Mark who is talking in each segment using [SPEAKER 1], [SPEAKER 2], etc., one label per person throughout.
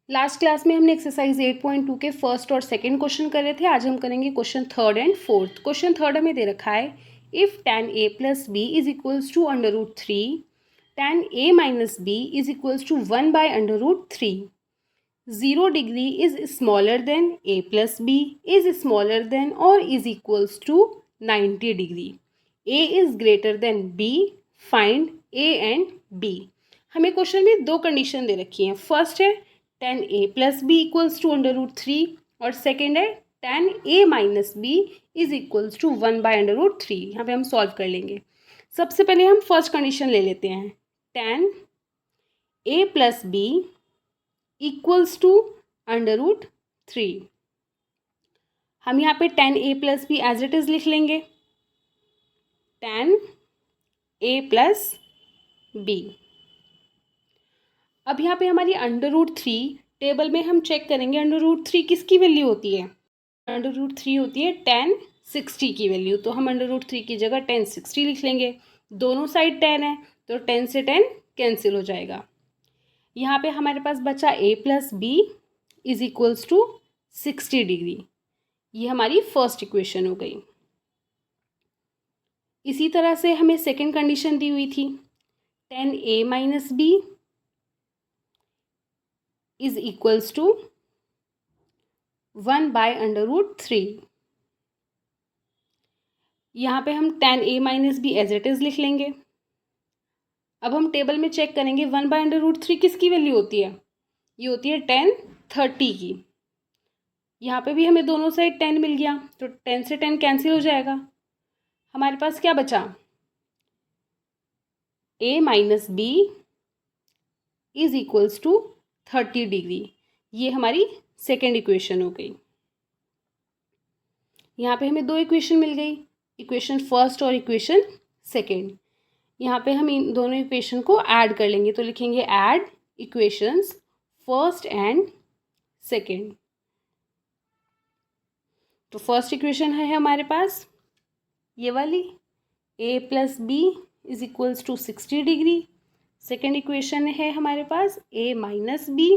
[SPEAKER 1] Last class में हमने exercise 8.2 के फर्स्ट और सेकंड क्वेश्चन करे थे। आज हम करेंगे question third and fourth. Question third हमें दे रखा है if tan a plus B is equals to √3, tan a minus B is equals to 1/√3, 0 degree is smaller than a plus B is smaller than और is equals to 90 degree, a is greater than b, find a and b। हमें question में दो condition दे रखी हैं। First है tan a plus B equals to √3 और second है tan a minus B is equals to 1/√3। यहाँ पे हम सॉल्व कर लेंगे। सबसे पहले हम फर्स्ट कंडीशन ले लेते हैं, tan a plus B equals to √3। हम यहाँ पे tan a plus B as it is लिख लेंगे, tan a प्लस बी। अब यहाँ पे हमारी √3 टेबल में हम चेक करेंगे √3 किसकी वैल्यू होती है। √3 होती है tan 60 की वैल्यू, तो हम √3 की जगह tan 60 लिख लेंगे। दोनों साइड tan है तो tan से tan कैंसिल हो जाएगा। यहाँ पे हमारे पास बचा a plus B is equals to 60 degree. ये हमारी फर्स्ट इक्वेशन हो गई। इसी तरह से हमें सेकेंड कंडीशन दी हुई थी, tan a minus B is equals to 1/√3। यहाँ पे हम tan a minus B as it is लिख लेंगे। अब हम टेबल में चेक करेंगे 1/√3 किसकी वैल्यू होती है, ये होती है tan 30 की। यहाँ पे भी हमें दोनों साइड 10 मिल गया तो 10 से 10 कैंसिल हो जाएगा। हमारे पास क्या बचा, a minus B is equals to 30 degree. ये हमारी सेकेंड इक्वेशन हो गई। यहाँ पे हमें दो इक्वेशन मिल गई, इक्वेशन फर्स्ट और इक्वेशन सेकेंड। यहाँ पे हम इन दोनों इक्वेशन को ऐड कर लेंगे, तो लिखेंगे add equations first and second. तो फर्स्ट इक्वेशन है हमारे पास ये वाली, a plus B is equals to 60 degree. Second equation है हमारे पास a minus B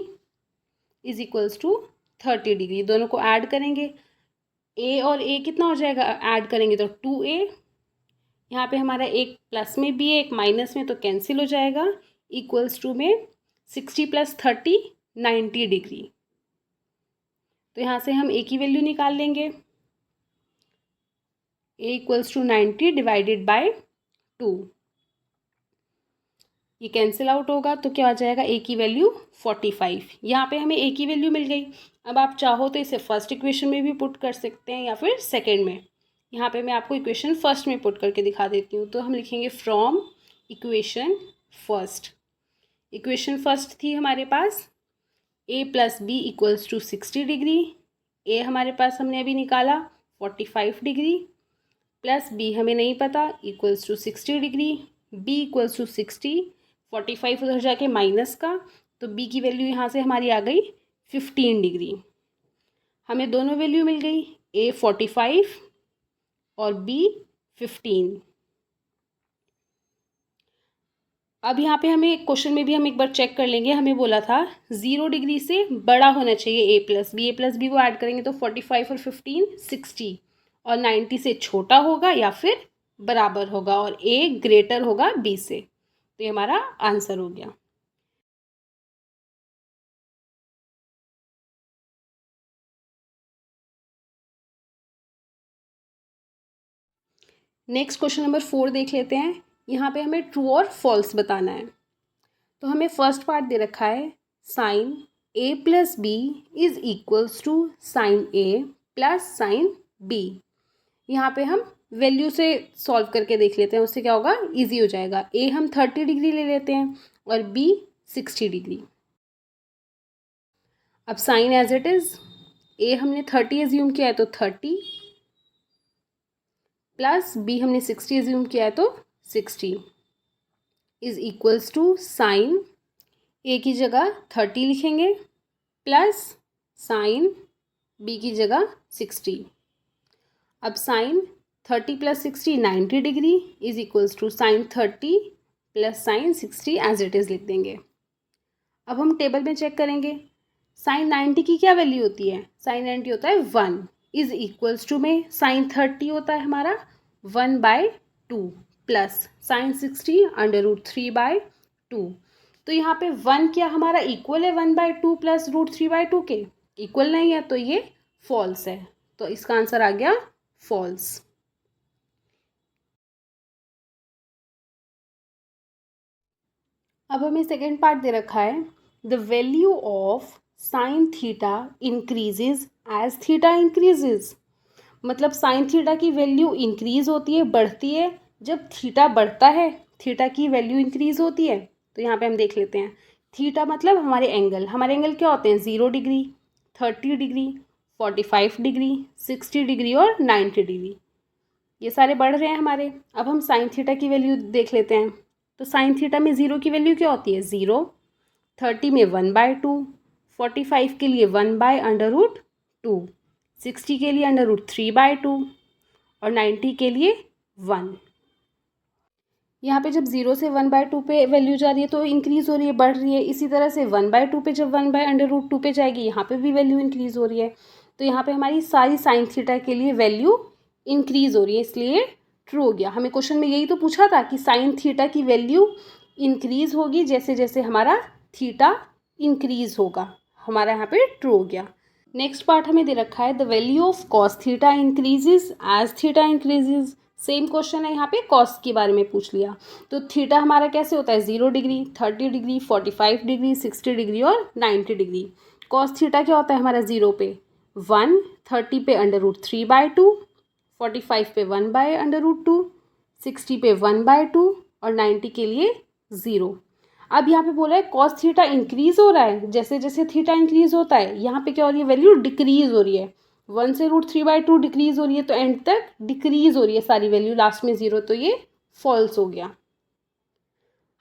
[SPEAKER 1] is equals to 30 degree. दोनों को ऐड करेंगे, a और a कितना हो जाएगा, ऐड करेंगे तो 2a। यहाँ पे हमारा एक प्लस में भी है एक माइनस में, तो कैंसिल हो जाएगा। इक्वल्स टू में 60 प्लस 30 90 डिग्री। तो यहाँ से हम a की वैल्यू निकाल लेंगे, a equals to 90 divided by 2। ये कैंसिल आउट होगा तो क्या आ जाएगा, a की वैल्यू 45। यहाँ पे हमें a की वैल्यू मिल गई। अब आप चाहो तो इसे फर्स्ट इक्वेशन में भी पुट कर सकते हैं या फिर सेकेंड में। यहाँ पे मैं आपको इक्वेशन फर्स्ट में पुट करके दिखा देती हूँ। तो हम लिखेंगे from equation first. Equation first थी हमारे पास a plus B equals to 60 degree. a हमारे पास हमने अभी निकाला 45 डिग्री, प्लस b हमें नहीं पता equals to 60 degree, b equals to 60, 45 उधर जाके माइनस का, तो b की वैल्यू यहाँ से हमारी आ गई 15 डिग्री। हमें दोनों वैल्यू मिल गई, a 45 और b 15। अब यहाँ पे हमें क्वेश्चन में भी हम एक बार चेक कर लेंगे। हमें बोला था 0 डिग्री से बड़ा होना चाहिए a प्लस बी को ऐड करेंगे तो 45 और 15 60 और 90 से छोटा होगा या फिर बराबर होगा और a ग्रेटर होगा b से। तो ये हमारा आंसर हो गया। नेक्स्ट क्वेश्चन नंबर 4 देख लेते हैं। यहाँ पे हमें ट्रू और फॉल्स बताना है। तो हमें फर्स्ट पार्ट दे रखा है sine a plus B is equals to sine a plus sine b। यहाँ पे हम वैल्यू से सॉल्व करके देख लेते हैं, उससे क्या होगा, इजी हो जाएगा। a हम 30 डिग्री ले लेते हैं और b 60 डिग्री। अब sine as it is, a हमने 30 एज्यूम किया है तो 30 प्लस b हमने 60 एज्यूम किया है तो 60 is equals to sine a की जगह 30 लिखेंगे प्लस साइन b की जगह 60। अब sine 30 plus 60 90 degree is equals to sine 30 plus sine 60 as it is लिख देंगे। अब हम टेबल में चेक करेंगे, साइन 90 की क्या वैल्यू होती है? साइन 90 होता है 1 इज इक्वल्स टू में साइन 30 होता है हमारा 1/2 प्लस साइन 60 √3/2। तो यहाँ पे 1 क्या हमारा इक्वल है 1/2 प्लस √3/2 के? इक्वल नहीं है, तो ये फॉल्स है। तो इसका आंसर आ गया फॉल्स। अब हमें सेकेंड पार्ट दे रखा है the value of sine theta increases as theta increases. मतलब साइन थीटा की वैल्यू इंक्रीज होती है, बढ़ती है जब थीटा बढ़ता है, थीटा की वैल्यू इंक्रीज होती है। तो यहाँ पे हम देख लेते हैं, थीटा मतलब हमारे एंगल क्या होते हैं? 0 डिग्री, 30 डिग्री, 45 डिग्री, 60 डिग्री और 90 डिग्री, ये सारे बढ़ रहे हैं हमारे। अब हम साइन थीटा की वैल्यू देख लेते हैं। तो साइन थीटा में 0 की वैल्यू क्या होती है? 0, 30 में 1/2, 45 के लिए 1/√2, 60 के लिए √3/2 और 90 के लिए 1। यहाँ पे जब 0 से 1/2 पे वैल्यू जा रही है तो इंक्रीज़ हो रही है, बढ़ रही है। इसी तरह से 1/2 पे जब 1/√2 पे जाएगी, यहाँ पे भी वैल्यू इंक्रीज़ हो रही है। तो यहाँ पे हमारी सारी साइन थीटा के लिए वैल्यू इंक्रीज़ हो रही है, इसलिए ट्रू हो गया। हमें क्वेश्चन में यही तो पूछा था कि साइन थीटा की वैल्यू इंक्रीज़ होगी जैसे जैसे हमारा थीटा इंक्रीज़ होगा। हमारा यहाँ पे ट्रू हो गया। नेक्स्ट पार्ट हमें दे रखा है the value of cos theta increases as theta increases. Same question है, यहाँ पे कॉस के बारे में पूछ लिया। तो थीटा हमारा कैसे होता है? 0 डिग्री, 30 डिग्री, 45 डिग्री, 60 डिग्री और 90 डिग्री। कॉस थीटा क्या होता है हमारा? 0 पे 1, 30 पे √3/2, 45 पे 1/√2, 60 पे 1/2 और 90 के लिए 0। अब यहाँ पे बोला है कॉस थीटा इंक्रीज हो रहा है, जैसे जैसे थीटा इंक्रीज होता है यहाँ पे क्या हो रही है? वैल्यू डिक्रीज हो रही है। 1 से √3/2 डिक्रीज हो रही है, तो एंड तक डिक्रीज हो रही है सारी वैल्यू, लास्ट में 0, तो ये फॉल्स हो गया।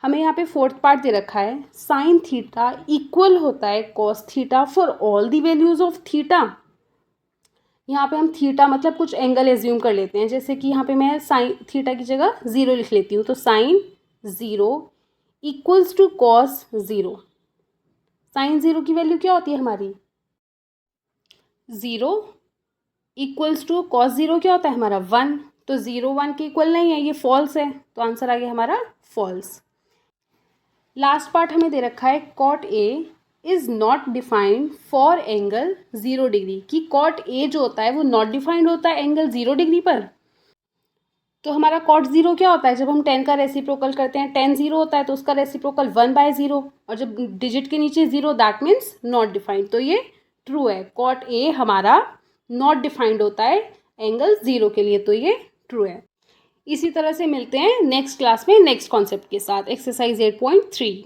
[SPEAKER 1] हमें यहाँ पे फोर्थ पार्ट दे रखा है साइन थीटा इक्वल होता है cos theta for all the values of theta. यहाँ पे हम थीटा मतलब कुछ एंगल एज्यूम कर लेते हैं, जैसे कि यहाँ पे मैं साइन थीटा की जगह 0 लिख लेती हूँ। तो sine 0 equals to cos 0। Sine 0 की वैल्यू क्या होती है हमारी? 0 इक्वल्स टू कॉस 0 क्या होता है हमारा? 1। तो 0 1 के इक्वल नहीं है, ये फॉल्स है, तो आंसर आ गया हमारा फॉल्स। लास्ट पार्ट हमें दे रखा है cot A is not defined for angle 0 degree. कि कॉट ए जो होता है वो नॉट डिफाइंड होता है एंगल 0 डिग्री पर। तो हमारा कॉट 0 क्या होता है? जब हम 10 का रेसिप्रोकल करते हैं, 10 0 होता है तो उसका रेसिप्रोकल 1/0, और जब डिजिट के नीचे 0 दैट मीन्स नॉट डिफाइंड। तो ये ट्रू है, कॉट ए हमारा नॉट डिफाइंड होता है एंगल 0 के लिए, तो ये ट्रू है। इसी तरह से मिलते हैं नेक्स्ट क्लास में नेक्स्ट कॉन्सेप्ट के साथ। एक्सरसाइज 8.3।